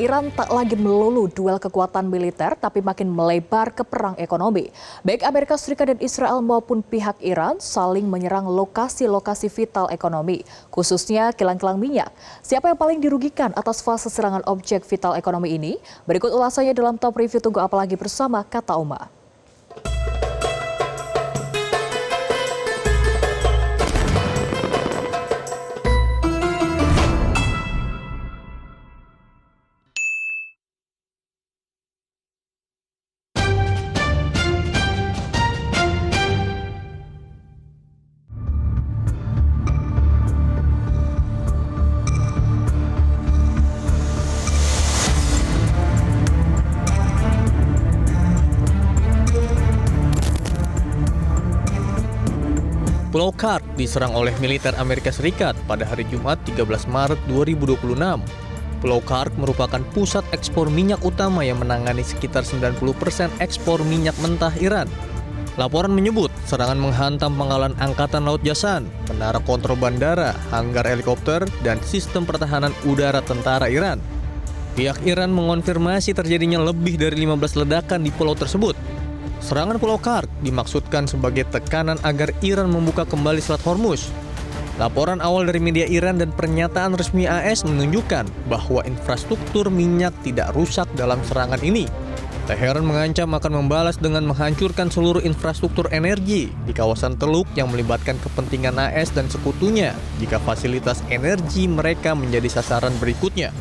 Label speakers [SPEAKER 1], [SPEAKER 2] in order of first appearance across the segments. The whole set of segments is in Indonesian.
[SPEAKER 1] Iran tak lagi melulu duel kekuatan militer, tapi makin melebar ke perang ekonomi. Baik Amerika Serikat dan Israel maupun pihak Iran saling menyerang lokasi-lokasi vital ekonomi, khususnya kilang-kilang minyak. Siapa yang paling dirugikan atas fase serangan objek vital ekonomi ini? Berikut ulasannya dalam Top Review Tunggu Apalagi bersama Kata Uma.
[SPEAKER 2] Pulau Kark diserang oleh militer Amerika Serikat pada hari Jumat 13 Maret 2026. Pulau Kark merupakan pusat ekspor minyak utama yang menangani sekitar 90% ekspor minyak mentah Iran. Laporan menyebut serangan menghantam pangkalan Angkatan Laut Jasan, menara kontrol bandara, hanggar helikopter, dan sistem pertahanan udara tentara Iran. Pihak Iran mengonfirmasi terjadinya lebih dari 15 ledakan di pulau tersebut. Serangan Pulau Kark dimaksudkan sebagai tekanan agar Iran membuka kembali Selat Hormuz. Laporan awal dari media Iran dan pernyataan resmi AS menunjukkan bahwa infrastruktur minyak tidak rusak dalam serangan ini. Teheran mengancam akan membalas dengan menghancurkan seluruh infrastruktur energi di kawasan Teluk yang melibatkan kepentingan AS dan sekutunya jika fasilitas energi mereka menjadi sasaran berikutnya.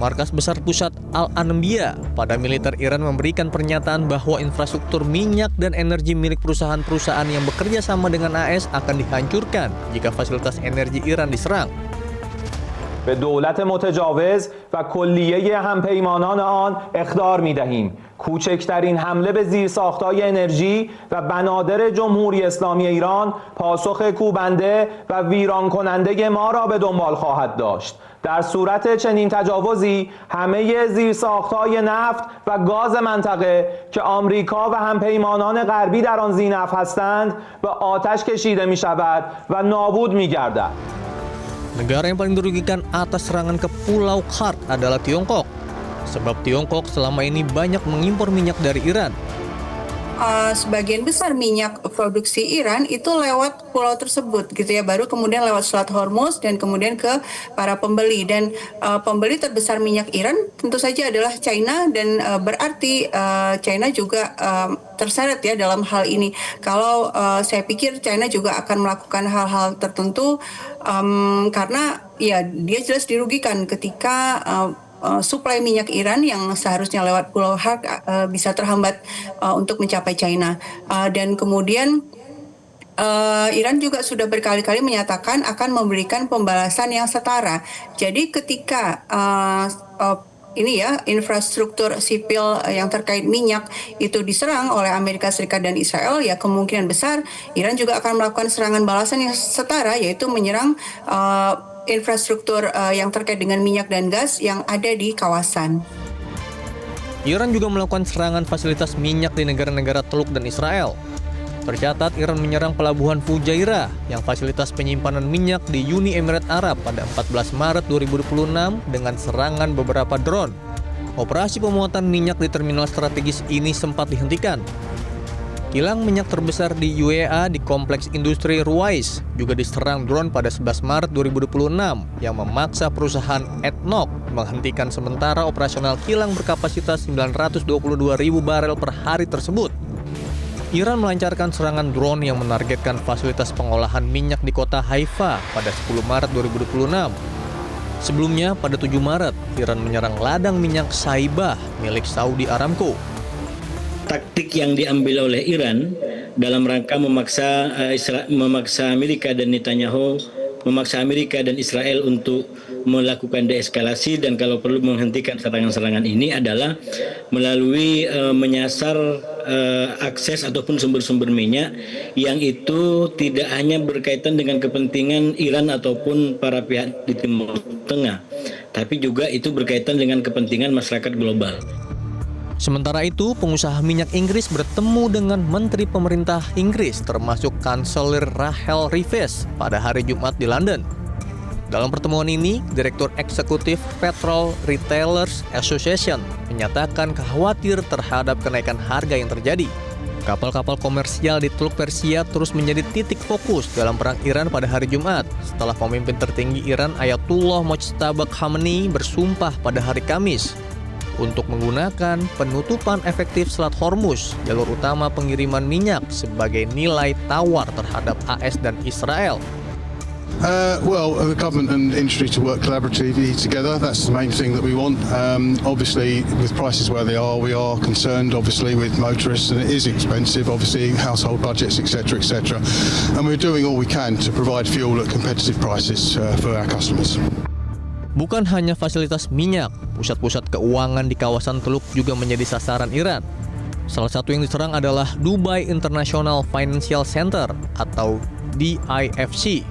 [SPEAKER 2] Markas Besar Pusat Al-Anbiya pada militer Iran memberikan pernyataan bahwa infrastruktur minyak dan energi milik perusahaan-perusahaan yang bekerja sama dengan AS akan dihancurkan jika fasilitas energi Iran diserang.
[SPEAKER 3] به دولت متجاوز و کلیه همپیمانان آن اخطار می‌دهیم. کوچکترین حمله به زیرساخت‌های انرژی و بنادر جمهوری اسلامی ایران پاسخ کوبنده و ویران کننده ما را به دنبال خواهد داشت. در صورت چنین تجاوزی همه زیرساخت‌های نفت و گاز منطقه که آمریکا و همپیمانان غربی در آن ذی‌نفع هستند به آتش کشیده می‌شود و نابود می‌گردد.
[SPEAKER 2] Negara yang paling dirugikan atas serangan ke Pulau Kark adalah Tiongkok. Sebab Tiongkok selama ini banyak mengimpor minyak dari Iran.
[SPEAKER 4] Sebagian besar minyak produksi Iran itu lewat pulau tersebut gitu ya, baru kemudian lewat Selat Hormuz dan kemudian ke para pembeli, dan pembeli terbesar minyak Iran tentu saja adalah China, dan berarti China juga terseret ya dalam hal ini. Kalau saya pikir China juga akan melakukan hal-hal tertentu karena ya dia jelas dirugikan ketika suplai minyak Iran yang seharusnya lewat Pulau Kark bisa terhambat untuk mencapai China. Dan kemudian Iran juga sudah berkali-kali menyatakan akan memberikan pembalasan yang setara. Jadi ketika infrastruktur sipil yang terkait minyak itu diserang oleh Amerika Serikat dan Israel, ya kemungkinan besar Iran juga akan melakukan serangan balasan yang setara, yaitu menyerang infrastruktur yang terkait dengan minyak dan gas yang ada di kawasan.
[SPEAKER 2] Iran juga melakukan serangan fasilitas minyak di negara-negara Teluk dan Israel. Tercatat Iran menyerang pelabuhan Fujairah yang fasilitas penyimpanan minyak di Uni Emirat Arab pada 14 Maret 2026 dengan serangan beberapa drone. Operasi pemuatan minyak di terminal strategis ini sempat dihentikan. Kilang minyak terbesar di UEA di Kompleks Industri Ruwais juga diserang drone pada 11 Maret 2026 yang memaksa perusahaan ADNOC menghentikan sementara operasional kilang berkapasitas 922.000 barel per hari tersebut. Iran melancarkan serangan drone yang menargetkan fasilitas pengolahan minyak di kota Haifa pada 10 Maret 2026. Sebelumnya, pada 7 Maret, Iran menyerang ladang minyak Saibah milik Saudi Aramco.
[SPEAKER 5] Taktik yang diambil oleh Iran dalam rangka memaksa Amerika dan Netanyahu, memaksa Amerika dan Israel untuk melakukan deeskalasi dan kalau perlu menghentikan serangan-serangan ini adalah melalui menyasar akses ataupun sumber-sumber minyak yang itu tidak hanya berkaitan dengan kepentingan Iran ataupun para pihak di Timur Tengah, tapi juga itu berkaitan dengan kepentingan masyarakat global.
[SPEAKER 2] Sementara itu, pengusaha minyak Inggris bertemu dengan Menteri Pemerintah Inggris termasuk Kanselir Rachel Reeves pada hari Jumat di London. Dalam pertemuan ini, Direktur Eksekutif Petrol Retailers Association menyatakan khawatir terhadap kenaikan harga yang terjadi. Kapal-kapal komersial di Teluk Persia terus menjadi titik fokus dalam perang Iran pada hari Jumat setelah pemimpin tertinggi Iran Ayatullah Mojtaba Khamenei bersumpah pada hari Kamis untuk menggunakan penutupan efektif Selat Hormuz, jalur utama pengiriman minyak, sebagai nilai tawar terhadap AS dan Israel.
[SPEAKER 6] Well, the government and industry to work collaboratively together. That's the main thing that we want. Obviously, with prices where they are, we are concerned, obviously, with motorists, and it is expensive, obviously, household budgets, etc., etc. And we're doing all we can to provide fuel at competitive prices for our customers.
[SPEAKER 2] Bukan hanya fasilitas minyak, pusat-pusat keuangan di kawasan Teluk juga menjadi sasaran Iran. Salah satu yang diserang adalah Dubai International Financial Center atau DIFC,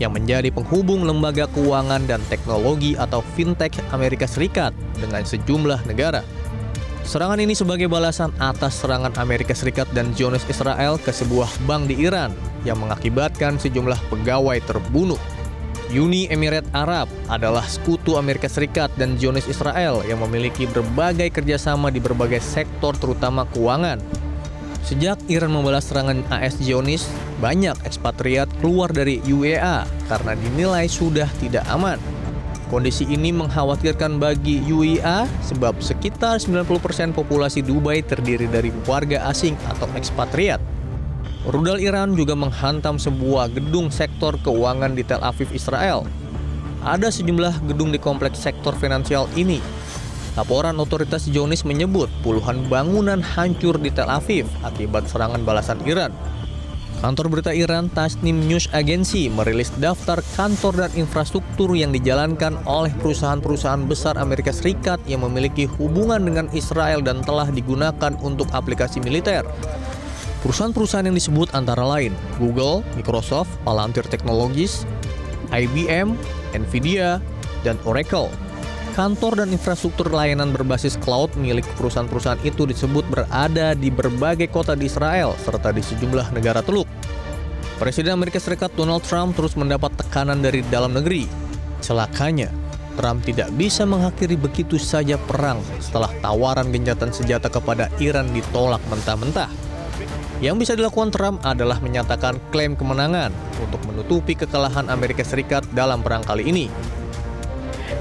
[SPEAKER 2] yang menjadi penghubung lembaga keuangan dan teknologi atau fintech Amerika Serikat dengan sejumlah negara. Serangan ini sebagai balasan atas serangan Amerika Serikat dan Zionis Israel ke sebuah bank di Iran yang mengakibatkan sejumlah pegawai terbunuh. Uni Emirat Arab adalah sekutu Amerika Serikat dan Zionis Israel yang memiliki berbagai kerjasama di berbagai sektor terutama keuangan. Sejak Iran membalas serangan AS Zionis, banyak ekspatriat keluar dari UEA karena dinilai sudah tidak aman. Kondisi ini mengkhawatirkan bagi UEA sebab sekitar 90% populasi Dubai terdiri dari warga asing atau ekspatriat. Rudal Iran juga menghantam sebuah gedung sektor keuangan di Tel Aviv, Israel. Ada sejumlah gedung di kompleks sektor finansial ini. Laporan otoritas Zionis menyebut puluhan bangunan hancur di Tel Aviv akibat serangan balasan Iran. Kantor berita Iran Tasnim News Agency merilis daftar kantor dan infrastruktur yang dijalankan oleh perusahaan-perusahaan besar Amerika Serikat yang memiliki hubungan dengan Israel dan telah digunakan untuk aplikasi militer. Perusahaan-perusahaan yang disebut antara lain Google, Microsoft, Palantir Technologies, IBM, Nvidia, dan Oracle. Kantor dan infrastruktur layanan berbasis cloud milik perusahaan-perusahaan itu disebut berada di berbagai kota di Israel serta di sejumlah negara Teluk. Presiden Amerika Serikat Donald Trump terus mendapat tekanan dari dalam negeri. Celakanya, Trump tidak bisa mengakhiri begitu saja perang setelah tawaran gencatan senjata kepada Iran ditolak mentah-mentah. Yang bisa dilakukan Trump adalah menyatakan klaim kemenangan untuk menutupi kekalahan Amerika Serikat dalam perang kali ini.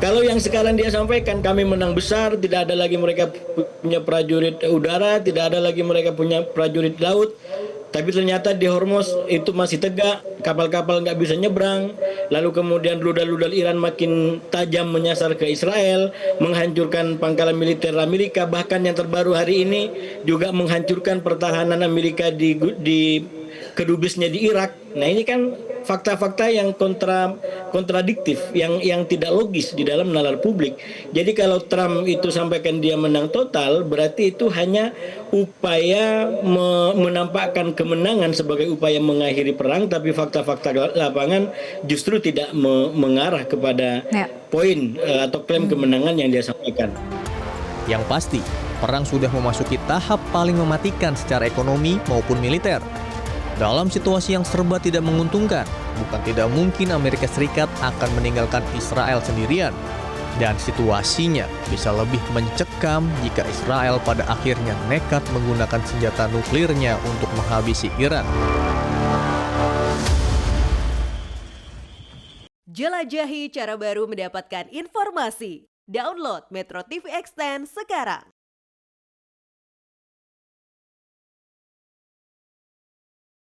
[SPEAKER 5] Kalau yang sekarang dia sampaikan kami menang besar, tidak ada lagi mereka punya prajurit udara, tidak ada lagi mereka punya prajurit laut, tapi ternyata di Hormuz itu masih tegak, kapal-kapal nggak bisa nyebrang, lalu kemudian rudal-rudal Iran makin tajam menyasar ke Israel, menghancurkan pangkalan militer Amerika, bahkan yang terbaru hari ini juga menghancurkan pertahanan Amerika di kedubesnya di Irak. Nah ini kan fakta-fakta yang kontradiktif, yang tidak logis di dalam nalar publik. Jadi kalau Trump itu sampaikan dia menang total, berarti itu hanya upaya menampakkan kemenangan sebagai upaya mengakhiri perang, tapi fakta-fakta lapangan justru tidak mengarah kepada poin atau klaim kemenangan yang dia sampaikan.
[SPEAKER 2] Yang pasti, perang sudah memasuki tahap paling mematikan secara ekonomi maupun militer. Dalam situasi yang serba tidak menguntungkan, bukan tidak mungkin Amerika Serikat akan meninggalkan Israel sendirian. Dan situasinya bisa lebih mencekam jika Israel pada akhirnya nekat menggunakan senjata nuklirnya untuk menghabisi Iran.
[SPEAKER 7] Jelajahi cara baru mendapatkan informasi. Download Metro TV Extend sekarang.